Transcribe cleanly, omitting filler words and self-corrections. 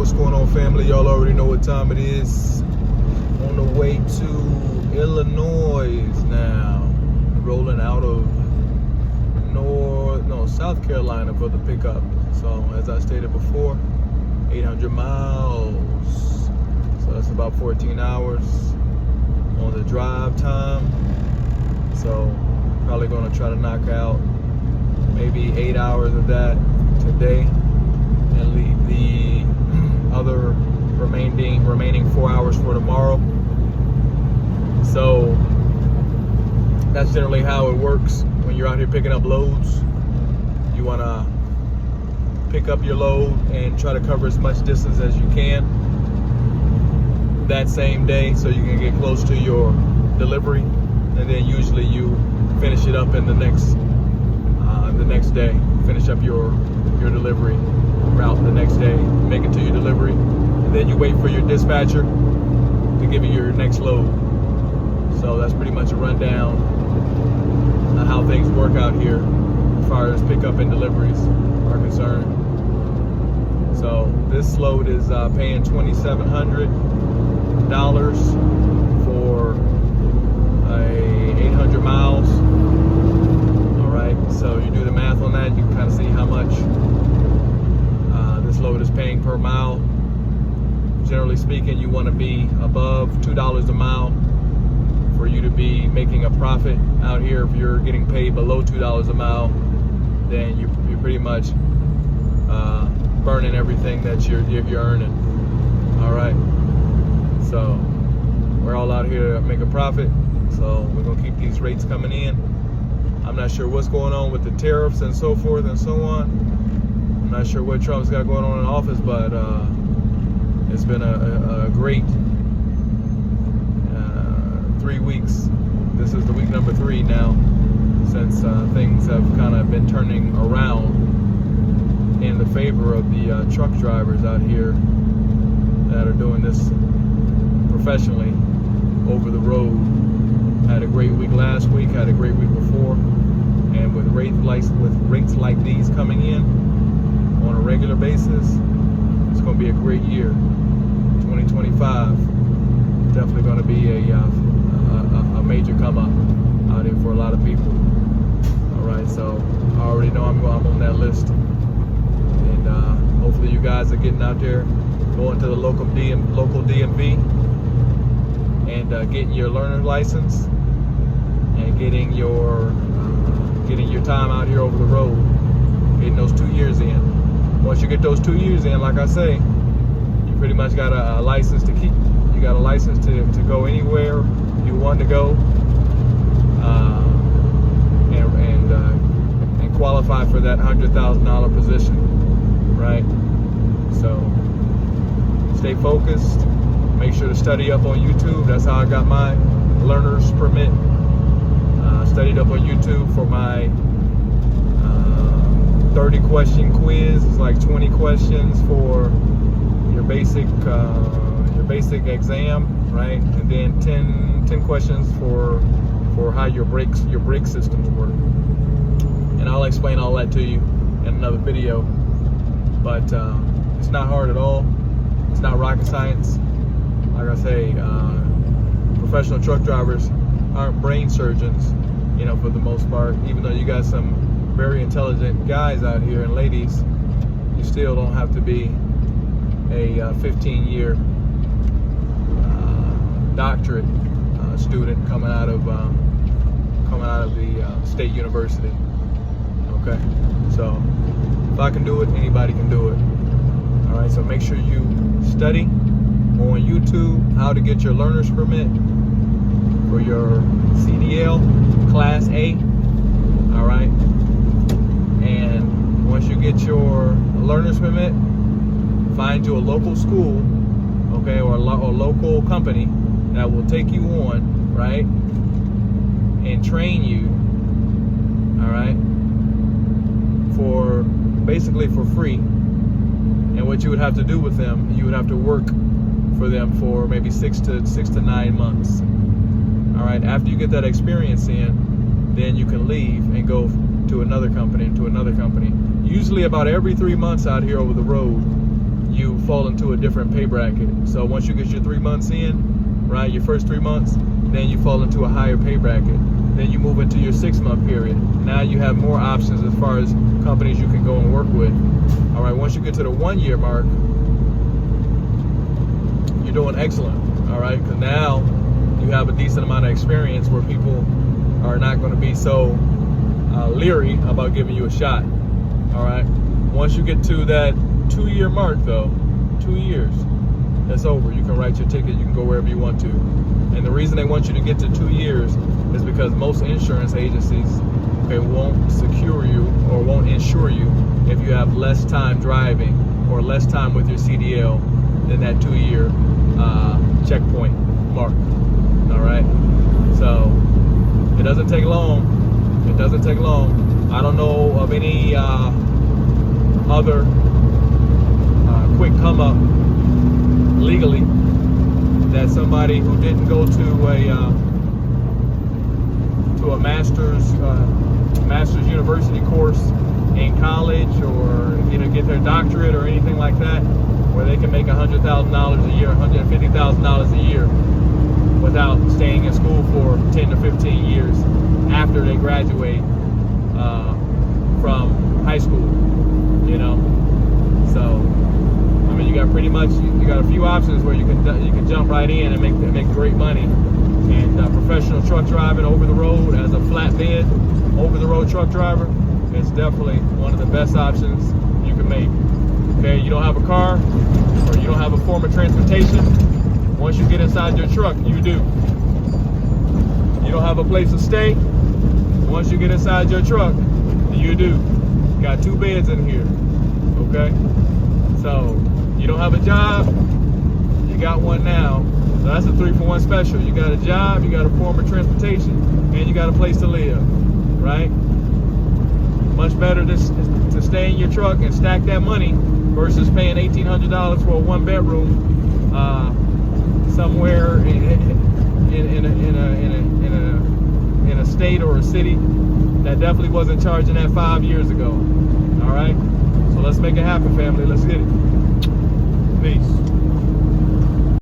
What's going on, family? Y'all already know what time it is. On the way to Illinois now. Rolling out of South Carolina for the pickup. So as I stated before, 800 miles. So that's about 14 hours on the drive time. So probably gonna try to knock out maybe 8 hours of that today and leave the other remaining 4 hours for tomorrow. So that's generally how it works when you're out here picking up loads. You want to pick up your load and try to cover as much distance as you can that same day so you can get close to your delivery, and then usually you finish it up in the next day. Finish up your delivery route the next day, make it to your delivery, and then you wait for your dispatcher to give you your next load. So that's pretty much a rundown of how things work out here as far as pickup and deliveries are concerned. So this load is paying $2,700 for 800 miles. All right, so you do the math on that, you can kind of see how much this load is paying per mile. Generally speaking, you want to be above $2 a mile for you to be making a profit out here. If you're getting paid below $2 a mile, then you're pretty much burning everything that you're earning. All right, so we're all out here to make a profit, so we're gonna keep these rates coming in. I'm not sure what's going on with the tariffs and so forth and so on. I'm not sure what Trump's got going on in office, but it's been a great 3 weeks. This is the week number 3 now since things have kind of been turning around in the favor of the truck drivers out here that are doing this professionally over the road. Had a great week last week, had a great week before, and with rates like these coming in on a regular basis, it's going to be a great year. 2025 definitely going to be a major come up out here for a lot of people. All right, so I already know I'm on that list, and hopefully you guys are getting out there, going to the local DMV and getting your learner license and getting your time out here over the road, getting those 2 years in. Once you get those 2 years in, like I say, you pretty much got a license to keep. You got a license to go anywhere you want to go, and qualify for that $100,000 position, right? So stay focused. Make sure to study up on YouTube. That's how I got my learner's permit. Studied up on YouTube for my 30-question quiz. It's like 20 questions for your basic exam, right? And then 10 questions for how your brake systems work. And I'll explain all that to you in another video. But it's not hard at all. It's not rocket science. Like I say, professional truck drivers aren't brain surgeons, for the most part. Even though you got some very intelligent guys out here and ladies, you still don't have to be a 15-year doctorate student coming out of the state university. Okay, so if I can do it, anybody can do it. All right, so make sure you study on YouTube how to get your learner's permit for your CDL Class A. All right, and once you get your learner's permit, find you a local school, okay, or a local company that will take you on, right, and train you, all right, for basically for free. And what you would have to do with them, you would have to work for them for maybe 6 to 9 months. All right, after you get that experience in, then you can leave and go to another company, Usually about every 3 months out here over the road, you fall into a different pay bracket. So once you get your 3 months in, right, your first 3 months, then you fall into a higher pay bracket. Then you move into your 6-month period. Now you have more options as far as companies you can go and work with. All right, once you get to the 1 year mark, you're doing excellent. All right, because now you have a decent amount of experience where people are not going to be so leery about giving you a shot. All right, once you get to that 2 year mark though, 2 years, that's over. You can write your ticket, you can go wherever you want to. And the reason they want you to get to 2 years is because most insurance agencies, okay, won't secure you or won't insure you if you have less time driving or less time with your CDL than that 2 year checkpoint mark. All right, so it doesn't take long. It doesn't take long. I don't know of any other quick come up legally that somebody who didn't go to a master's university course in college, or get their doctorate or anything like that, where they can make $100,000 a year, $150,000 a year without staying in school for 10 to 15 years after they graduate from high school. So I mean, you got pretty much, you got a few options where you can jump right in and make great money. And professional truck driving over the road as a flatbed over the road truck driver is definitely one of the best options you can make. Okay, you don't have a car or you don't have a form of transportation. Once you get inside your truck, you do. You don't have a place to stay. Once you get inside your truck, you do. Got 2 beds in here. Okay, so you don't have a job, you got one now. So that's a 3-for-1 special. You got a job, you got a form of transportation, and you got a place to live, right? Much better to stay in your truck and stack that money versus paying $1,800 for a 1-bedroom somewhere in a state or a city that definitely wasn't charging that 5 years ago. All right, so let's make it happen, family. Let's get it. Peace.